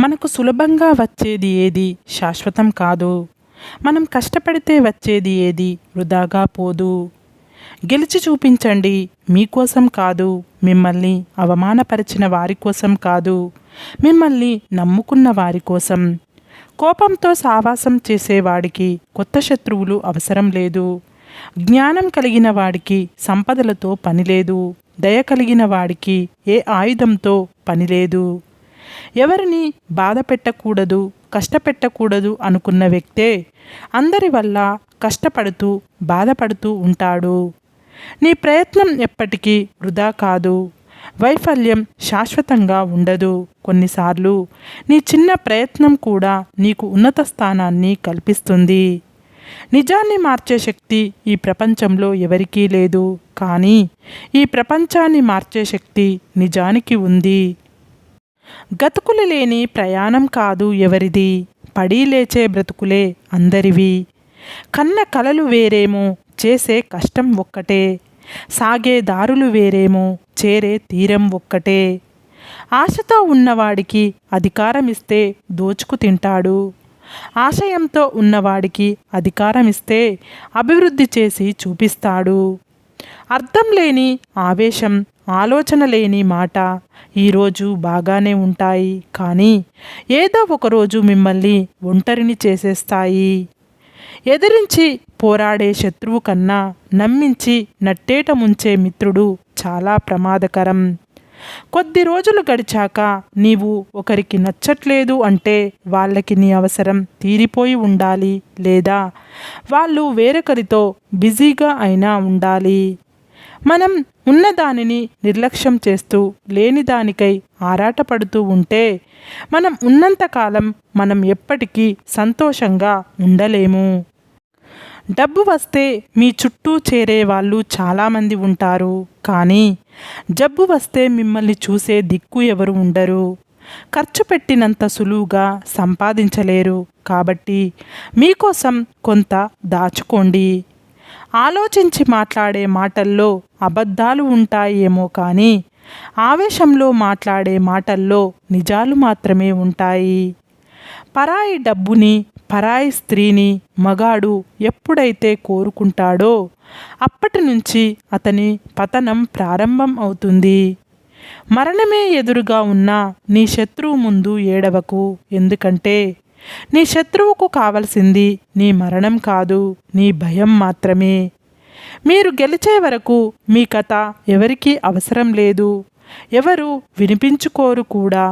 మనకు సులభంగా వచ్చేది ఏది శాశ్వతం కాదు. మనం కష్టపడితే వచ్చేది ఏది వృధాగా పోదు. గెలిచి చూపించండి. మీకోసం కాదు, మిమ్మల్ని అవమానపరిచిన వారి కోసం కాదు, మిమ్మల్ని నమ్ముకున్న వారి కోసం. కోపంతో సావాసం చేసేవాడికి కొత్త శత్రువులు అవసరం లేదు. జ్ఞానం కలిగిన వాడికి సంపదలతో పనిలేదు. దయ కలిగిన వాడికి ఏ ఆయుధంతో పనిలేదు. ఎవరిని బాధ పెట్టకూడదు, కష్టపెట్టకూడదు అనుకున్న వ్యక్తే అందరి వల్ల కష్టపడుతూ బాధపడుతూ ఉంటాడు. నీ ప్రయత్నం ఎప్పటికీ వృధా కాదు. వైఫల్యం శాశ్వతంగా ఉండదు. కొన్నిసార్లు నీ చిన్న ప్రయత్నం కూడా నీకు ఉన్నత స్థానాన్ని కల్పిస్తుంది. నిజాన్ని మార్చే శక్తి ఈ ప్రపంచంలో ఎవరికీ లేదు, కానీ ఈ ప్రపంచాన్ని మార్చే శక్తి నిజానికి ఉంది. గతుకులు లేని ప్రయాణం కాదు ఎవరిది, పడి లేచే బ్రతుకులే అందరివి. కన్న కలలు వేరేమో, చేసే కష్టం ఒక్కటే. సాగే దారులు వేరేమో, చేరే తీరం ఒక్కటే. ఆశతో ఉన్నవాడికి అధికారం ఇస్తే దోచుకు తింటాడు. ఆశయంతో ఉన్నవాడికి అధికారం ఇస్తే అభివృద్ధి చేసి చూపిస్తాడు. అర్థం లేని ఆవేశం, ఆలోచన లేని మాట ఈరోజు బాగానే ఉంటాయి, కానీ ఏదో ఒకరోజు మిమ్మల్ని ఒంటరిని చేసేస్తాయి. ఎదిరించి పోరాడే శత్రువు కన్నా నమ్మించి నట్టేట ముంచే మిత్రుడు చాలా ప్రమాదకరం. కొద్ది రోజులు గడిచాక నీవు ఒకరికి నచ్చట్లేదు అంటే వాళ్ళకి నీ అవసరం తీరిపోయి ఉండాలి, లేదా వాళ్ళు వేరొకరితో బిజీగా అయినా ఉండాలి. మనం ఉన్నదానిని నిర్లక్ష్యం చేస్తూ లేని దానికై ఆరాటపడుతూ ఉంటే మనం ఉన్నంతకాలం మనం ఎప్పటికీ సంతోషంగా ఉండలేము. డబ్బు వస్తే మీ చుట్టూ చేరే వాళ్ళు చాలామంది ఉంటారు, కానీ జబ్బు వస్తే మిమ్మల్ని చూసే దిక్కు ఎవరు ఉండరు. ఖర్చు పెట్టినంత సులువుగా సంపాదించలేరు, కాబట్టి మీకోసం కొంత దాచుకోండి. ఆలోచించి మాట్లాడే మాటల్లో అబద్ధాలు ఉంటాయేమో, కానీ ఆవేశంలో మాట్లాడే మాటల్లో నిజాలు మాత్రమే ఉంటాయి. పరాయి డబ్బుని, పరాయి స్త్రీని మగాడు ఎప్పుడైతే కోరుకుంటాడో అప్పటి నుంచి అతని పతనం ప్రారంభం అవుతుంది. మరణమే ఎదురుగా ఉన్న నీ శత్రువు ముందు ఏడవకు, ఎందుకంటే నీ శత్రువుకు కావలసింది నీ మరణం కాదు, నీ భయం మాత్రమే. మీరు గెలిచే వరకు మీ కథ ఎవరికీ అవసరం లేదు, ఎవరు వినిపించుకోరు కూడా.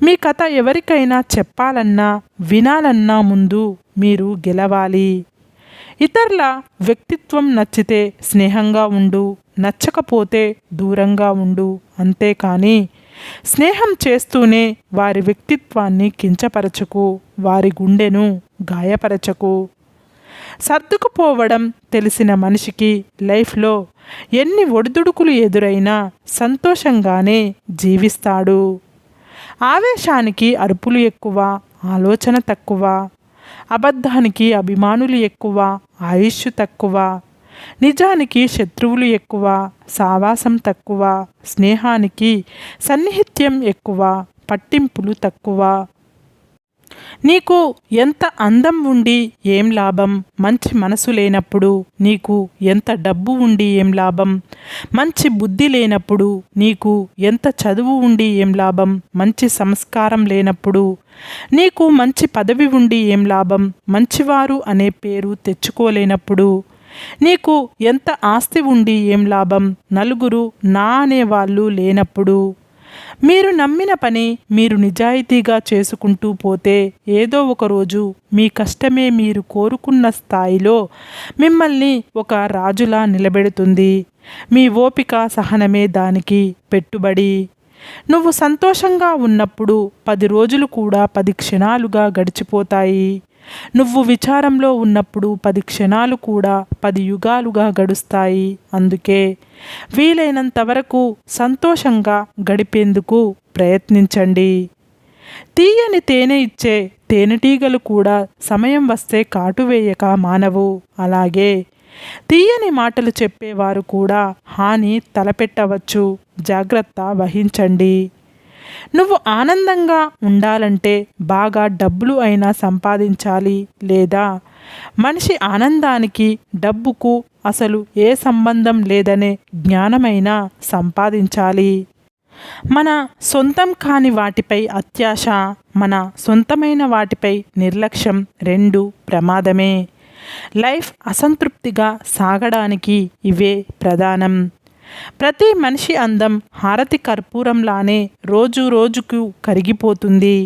మీ కథ ఎవరికైనా చెప్పాలన్నా వినాలన్నా ముందు మీరు గెలవాలి. ఇతరుల వ్యక్తిత్వం నచ్చితే స్నేహంగా ఉండు, నచ్చకపోతే దూరంగా ఉండు, అంతేకాని స్నేహం చేస్తూనే వారి వ్యక్తిత్వాన్ని కించపరచకు, వారి గుండెను గాయపరచకు. సర్దుకుపోవడం తెలిసిన మనిషికి లైఫ్లో ఎన్ని ఒడిదుడుకులు ఎదురైనా సంతోషంగానే జీవిస్తాడు. ఆవేశానికి అరుపులు ఎక్కువ, ఆలోచన తక్కువ. అబద్ధానికి అభిమానులు ఎక్కువ, ఆయుష్ తక్కువ. నిజానికి శత్రువులు ఎక్కువ, సావాసం తక్కువ. స్నేహానికి సన్నిహిత్యం ఎక్కువ, పట్టింపులు తక్కువ. నీకు ఎంత అందం ఉండి ఏం లాభం, మంచి మనసు లేనప్పుడు. నీకు ఎంత డబ్బు ఉండి ఏం లాభం, మంచి బుద్ధి లేనప్పుడు. నీకు ఎంత చదువు ఉండి ఏం లాభం, మంచి సంస్కారం లేనప్పుడు. నీకు మంచి పదవి ఉండి ఏం లాభం, మంచివారు అనే పేరు తెచ్చుకోలేనప్పుడు. నీకు ఎంత ఆస్తి ఉండి ఏం లాభం, నలుగురు నా అనేవాళ్ళు లేనప్పుడు. మీరు నమ్మిన పని మీరు నిజాయితీగా చేసుకుంటూ పోతే ఏదో ఒకరోజు మీ కష్టమే మీరు కోరుకున్న స్థాయిలో మిమ్మల్ని ఒక రాజులా నిలబెడుతుంది. మీ ఓపిక, సహనమే దానికి పెట్టుబడి. నువ్వు సంతోషంగా ఉన్నప్పుడు 10 రోజులు కూడా 10 క్షణాలుగా గడిచిపోతాయి. నువ్వు విచారంలో ఉన్నప్పుడు 10 క్షణాలు కూడా 10 యుగాలుగా గడుస్తాయి. అందుకే వీలైనంత వరకు సంతోషంగా గడిపేందుకు ప్రయత్నించండి. తీయని తేనె ఇచ్చే తేనెటీగలు కూడా సమయం వస్తే కాటువేయక మానవు. అలాగే తీయని మాటలు చెప్పేవారు కూడా హాని తలపెట్టవచ్చు. జాగ్రత్త వహించండి. నువ్వు ఆనందంగా ఉండాలంటే బాగా డబ్బులు అయినా సంపాదించాలి, లేదా మనిషి ఆనందానికి డబ్బుకు అసలు ఏ సంబంధం లేదనే జ్ఞానమైనా సంపాదించాలి. మన సొంతం కాని వాటిపై అత్యాశ, మన సొంతమైన వాటిపై నిర్లక్ష్యం రెండు ప్రమాదమే. లైఫ్ అసంతృప్తిగా సాగడానికి ఇవే ప్రధానం. ప్రతి మనిషి అందం హారతి కర్పూరంలానే రోజు రోజుకు కరిగిపోతుంది.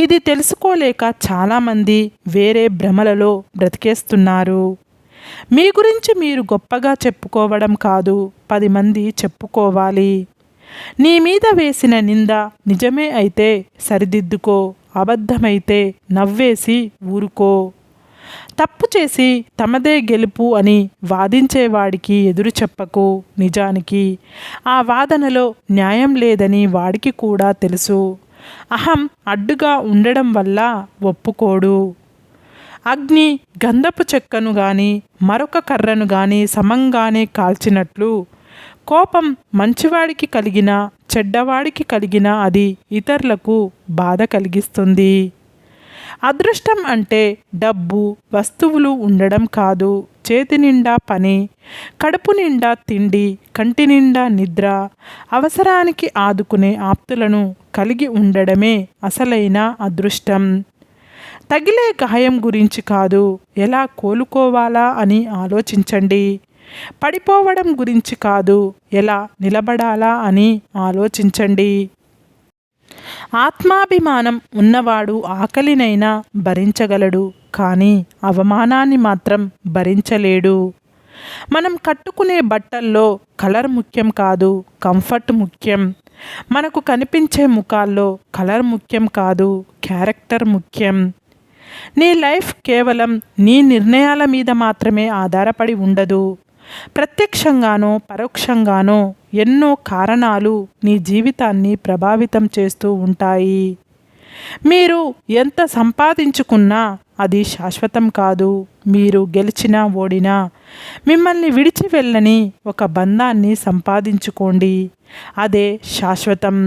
ఇది తెలుసుకోలేక చాలామంది వేరే భ్రమలలో బ్రతికేస్తున్నారు. మీ గురించి మీరు గొప్పగా చెప్పుకోవడం కాదు, 10 మంది చెప్పుకోవాలి. నీ మీద వేసిన నింద నిజమే అయితే సరిదిద్దుకో, అబద్ధమైతే నవ్వేసి ఊరుకో. తప్పు చేసి తమదే గెలుపు అని వాదించేవాడికి ఎదురు చెప్పకు. నిజానికి ఆ వాదనలో న్యాయం లేదని వాడికి కూడా తెలుసు. అహం అడ్డుగా ఉండడం వల్ల ఒప్పుకోడు. అగ్ని గంధపు చెక్కను గాని మరొక కర్రను గాని సమంగానే కాల్చినట్లు కోపం మంచివాడికి కలిగిన చెడ్డవాడికి కలిగిన అది ఇతరులకు బాధ కలిగిస్తుంది. అదృష్టం అంటే డబ్బు వస్తువులు ఉండడం కాదు, చేతి నిండా పని, కడుపు నిండా తిండి, కంటి నిండా నిద్ర, అవసరానికి ఆదుకునే ఆప్తులను కలిగి ఉండడమే అసలైన అదృష్టం. తగిలే గాయం గురించి కాదు, ఎలా కోలుకోవాలా అని ఆలోచించండి. పడిపోవడం గురించి కాదు, ఎలా నిలబడాలా అని ఆలోచించండి. ఆత్మాభిమానం ఉన్నవాడు ఆకలినైనా భరించగలడు, కానీ అవమానాన్ని మాత్రం భరించలేడు. మనం కట్టుకునే బట్టల్లో కలర్ ముఖ్యం కాదు, కంఫర్ట్ ముఖ్యం. మనకు కనిపించే ముఖాల్లో కలర్ ముఖ్యం కాదు, క్యారెక్టర్ ముఖ్యం. నీ లైఫ్ కేవలం నీ నిర్ణయాల మీద మాత్రమే ఆధారపడి ఉండదు. ప్రత్యక్షంగానో పరోక్షంగానో ఎన్నో కారణాలు నీ జీవితాన్ని ప్రభావితం చేస్తూ ఉంటాయి. మీరు ఎంత సంపాదించుకున్నా అది శాశ్వతం కాదు. మీరు గెలిచినా ఓడినా మిమ్మల్ని విడిచి వెళ్ళని ఒక బంధాన్ని సంపాదించుకోండి, అదే శాశ్వతం.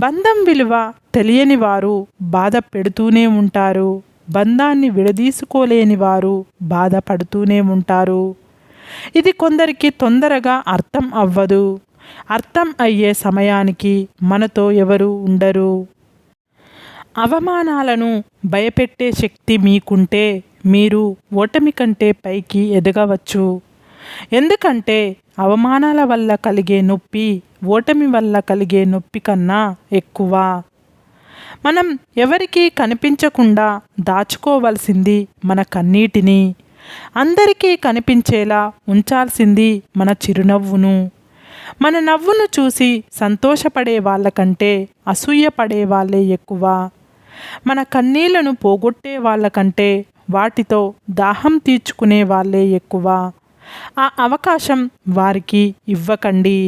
బంధం విలువ తెలియని వారు బాధ పెడుతూనే ఉంటారు. బంధాన్ని విడదీసుకోలేని వారు బాధపడుతూనే ఉంటారు. ఇది కొందరికి తొందరగా అర్థం అవ్వదు. అర్థం అయ్యే సమయానికి మనతో ఎవరు ఉండరు. అవమానాలను భయపెట్టే శక్తి మీకుంటే మీరు ఓటమి కంటే పైకి ఎదగవచ్చు. ఎందుకంటే అవమానాల వల్ల కలిగే నొప్పి ఓటమి వల్ల కలిగే నొప్పి కన్నా ఎక్కువ. మనం ఎవరికీ కనిపించకుండా దాచుకోవలసింది మన కన్నీటిని, అందరికీ కనిపించేలా ఉంచాల్సింది మన చిరునవ్వును. మన నవ్వును చూసి సంతోషపడే వాళ్ళకంటే అసూయపడే వాళ్ళే ఎక్కువ. మన కన్నీళ్లను పోగొట్టే వాళ్ళకంటే వాటితో దాహం తీర్చుకునే వాళ్ళే ఎక్కువ. ఆ అవకాశం వారికి ఇవ్వకండి.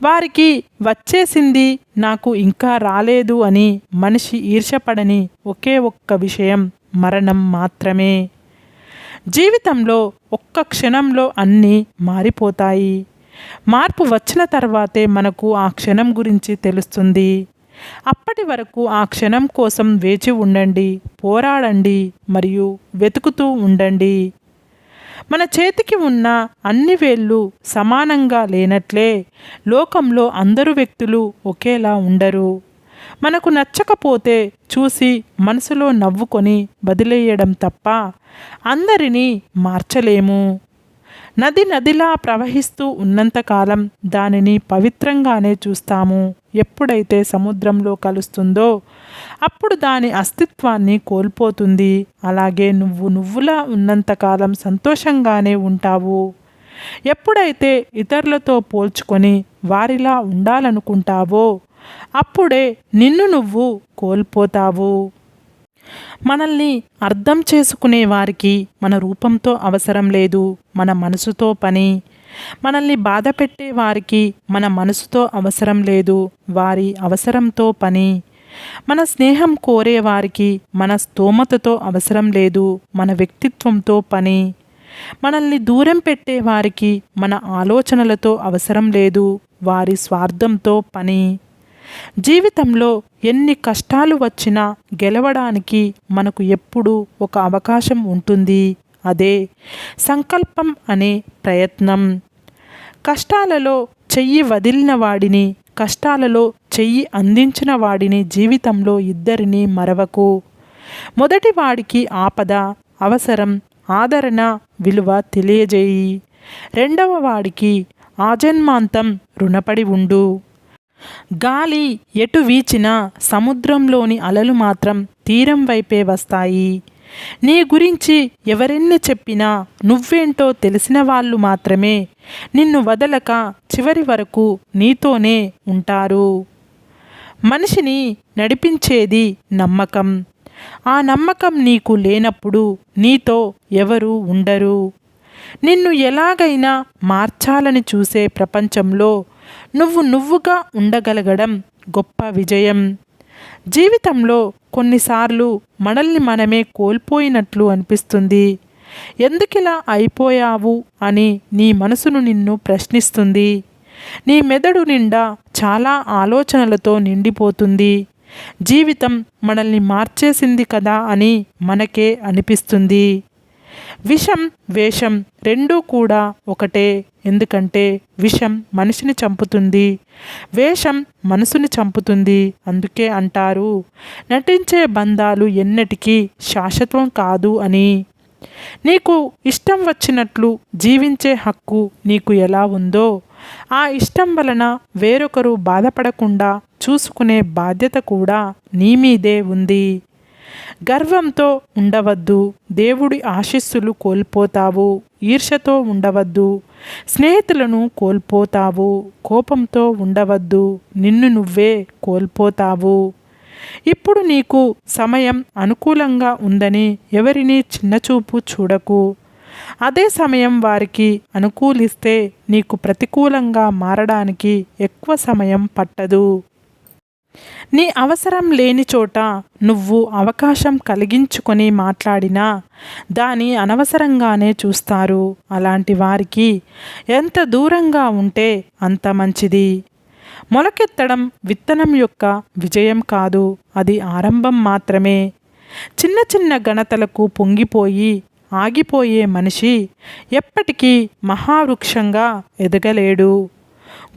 వారికి వచ్చేసింది నాకు ఇంకా రాలేదు అని మనిషి ఈర్ష్యపడని ఒకే ఒక్క విషయం మరణం మాత్రమే. జీవితంలో ఒక్క క్షణంలో అన్నీ మారిపోతాయి. మార్పు వచ్చిన తర్వాతే మనకు ఆ క్షణం గురించి తెలుస్తుంది. అప్పటి వరకు ఆ క్షణం కోసం వేచి ఉండండి, పోరాడండి మరియు వెతుకుతూ ఉండండి. మన చేతికి ఉన్న అన్ని వేళ్ళు సమానంగా లేనట్లే లోకంలో అందరు వ్యక్తులు ఒకేలా ఉండరు. మనకు నచ్చకపోతే చూసి మనసులో నవ్వుకొని వదిలేయడం తప్ప అందరినీ మార్చలేము. నది నదిలా ప్రవహిస్తూ ఉన్నంతకాలం దానిని పవిత్రంగానే చూస్తాము. ఎప్పుడైతే సముద్రంలో కలుస్తుందో అప్పుడు దాని అస్తిత్వాన్ని కోల్పోతుంది. అలాగే నువ్వులా ఉన్నంతకాలం సంతోషంగానే ఉంటావు. ఎప్పుడైతే ఇతరులతో పోల్చుకొని వారిలా ఉండాలనుకుంటావో అప్పుడే నిన్ను నువ్వు కోల్పోతావు. మనల్ని అర్థం చేసుకునే వారికి మన రూపంతో అవసరం లేదు, మన మనసుతో పని. మనల్ని బాధ పెట్టే వారికి మన మనసుతో అవసరం లేదు, వారి అవసరంతో పని. మన స్నేహం కోరే వారికి మన స్తోమతతో అవసరం లేదు, మన వ్యక్తిత్వంతో పని. మనల్ని దూరం పెట్టే వారికి మన ఆలోచనలతో అవసరం లేదు, వారి స్వార్థంతో పని. జీవితంలో ఎన్ని కష్టాలు వచ్చినా గెలవడానికి మనకు ఎప్పుడూ ఒక అవకాశం ఉంటుంది. అదే సంకల్పం అనే ప్రయత్నం. కష్టాలలో చెయ్యి వదిలిన వాడిని, కష్టాలలో చెయ్యి అందించిన వాడిని జీవితంలో ఇద్దరిని మరవకు. మొదటి వాడికి ఆపద, అవసరం, ఆదరణ, విలువ తెలియజేయి. రెండవ వాడికి ఆజన్మాంతం రుణపడి ఉండు. గాలి ఎటు వీచినా సముద్రంలోని అలలు మాత్రం తీరం వైపే వస్తాయి. నీ గురించి ఎవరెన్ని చెప్పినా నువ్వేంటో తెలిసిన వాళ్ళు మాత్రమే నిన్ను వదలక చివరి వరకు నీతోనే ఉంటారు. మనిషిని నడిపించేది నమ్మకం. ఆ నమ్మకం నీకు లేనప్పుడు నీతో ఎవరు ఉండరు. నిన్ను ఎలాగైనా మార్చాలని చూసే ప్రపంచంలో నువ్వుగా ఉండగలగడం గొప్ప విజయం. జీవితంలో కొన్నిసార్లు మనల్ని మనమే కోల్పోయినట్లు అనిపిస్తుంది. ఎందుకిలా అయిపోయావు అని నీ మనసును నిన్ను ప్రశ్నిస్తుంది. నీ మెదడు నిండా చాలా ఆలోచనలతో నిండిపోతుంది. జీవితం మనల్ని మార్చేసింది కదా అని మనకే అనిపిస్తుంది. విషం, వేషం రెండూ కూడా ఒకటే. ఎందుకంటే విషం మనిషిని చంపుతుంది, వేషం మనసుని చంపుతుంది. అందుకే అంటారు, నటించే బంధాలు ఎన్నటికీ శాశ్వతం కాదు అని. నీకు ఇష్టం వచ్చినట్లు జీవించే హక్కు నీకు ఎలా ఉందో, ఆ ఇష్టం వలన వేరొకరు బాధపడకుండా చూసుకునే బాధ్యత కూడా నీ మీదే ఉంది. గర్వంతో ఉండవద్దు, దేవుడి ఆశీస్సులు కోల్పోతావు. ఈర్ష్యతో ఉండవద్దు, స్నేహితులను కోల్పోతావు. కోపంతో ఉండవద్దు, నిన్ను నువ్వే కోల్పోతావు. ఇప్పుడు నీకు సమయం అనుకూలంగా ఉందని ఎవరిని చిన్నచూపు చూడకు. అదే సమయం వారికి అనుకూలిస్తే నీకు ప్రతికూలంగా మారడానికి ఎక్కువ సమయం పట్టదు. నీ అవసరం లేని చోట నువ్వు అవకాశం కలిగించుకొని మాట్లాడినా దాని అనవసరంగానే చూస్తారు. అలాంటి వారికి ఎంత దూరంగా ఉంటే అంత మంచిది. మొలకెత్తడం విత్తనం యొక్క విజయం కాదు, అది ఆరంభం మాత్రమే. చిన్న చిన్న ఘనతలకు పొంగిపోయి ఆగిపోయే మనిషి ఎప్పటికీ మహావృక్షంగా ఎదగలేడు.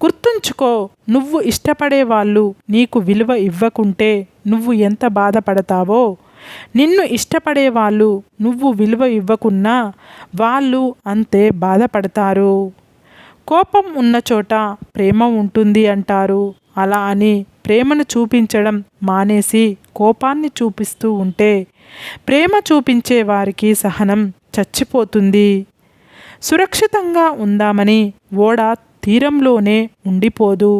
గుర్తుంచుకో, నువ్వు ఇష్టపడే వాళ్ళు నీకు విలువ ఇవ్వకుంటే నువ్వు ఎంత బాధపడతావో, నిన్ను ఇష్టపడే వాళ్ళు నువ్వు విలువ ఇవ్వకున్నా వాళ్ళు అంతే బాధపడతారు. కోపం ఉన్న చోట ప్రేమ ఉంటుంది అంటారు. అలా అని ప్రేమను చూపించడం మానేసి కోపాన్ని చూపిస్తూ ఉంటే ప్రేమ చూపించే వారికి సహనం చచ్చిపోతుంది. సురక్షితంగా ఉందామని ఓడ తీరంలోనే ఉండిపోదు.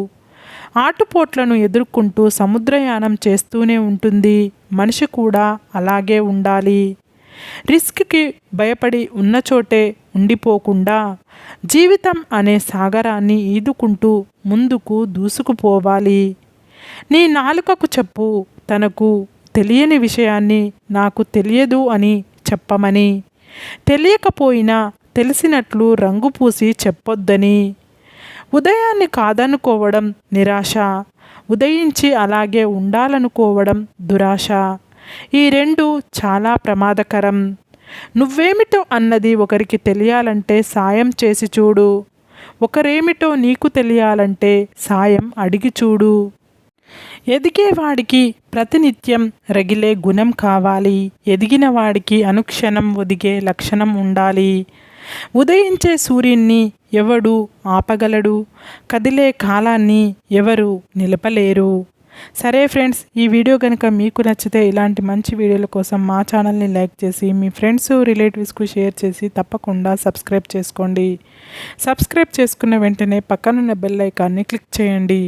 ఆటుపోట్లను ఎదుర్కొంటూ సముద్రయానం చేస్తూనే ఉంటుంది. మనిషి కూడా అలాగే ఉండాలి. రిస్క్కి భయపడి ఉన్న చోటే ఉండిపోకుండా జీవితం అనే సాగరాన్ని ఈదుకుంటూ ముందుకు దూసుకుపోవాలి. నీ నాలుకకు చెప్పు, తనకు తెలియని విషయాన్ని నాకు తెలియదు అని చెప్పమని. తెలియకపోయినా తెలిసినట్లు రంగు పూసి చెప్పొద్దని. ఉదయాన్ని కాదనుకోవడం నిరాశ, ఉదయించి అలాగే ఉండాలనుకోవడం దురాశ. ఈ రెండు చాలా ప్రమాదకరం. నువ్వేమిటో అన్నది ఒకరికి తెలియాలంటే సాయం చేసి చూడు. ఒకరేమిటో నీకు తెలియాలంటే సాయం అడిగి చూడు. ఎదిగేవాడికి ప్రతినిత్యం రగిలే గుణం కావాలి. ఎదిగిన వాడికి అనుక్షణం ఒదిగే లక్షణం ఉండాలి. ఉదయించే సూర్యున్ని ఎవడు ఆపగలడు? కదిలే కాలాన్ని ఎవరు నిలపలేరు. సరే ఫ్రెండ్స్, ఈ వీడియో కనుక మీకు నచ్చితే ఇలాంటి మంచి వీడియోల కోసం మా ఛానల్ని లైక్ చేసి మీ ఫ్రెండ్స్ రిలేటివ్స్కు షేర్ చేసి తప్పకుండా సబ్స్క్రైబ్ చేసుకోండి. సబ్స్క్రైబ్ చేసుకున్న వెంటనే పక్కనున్న బెల్ ఐకాన్ని క్లిక్ చేయండి.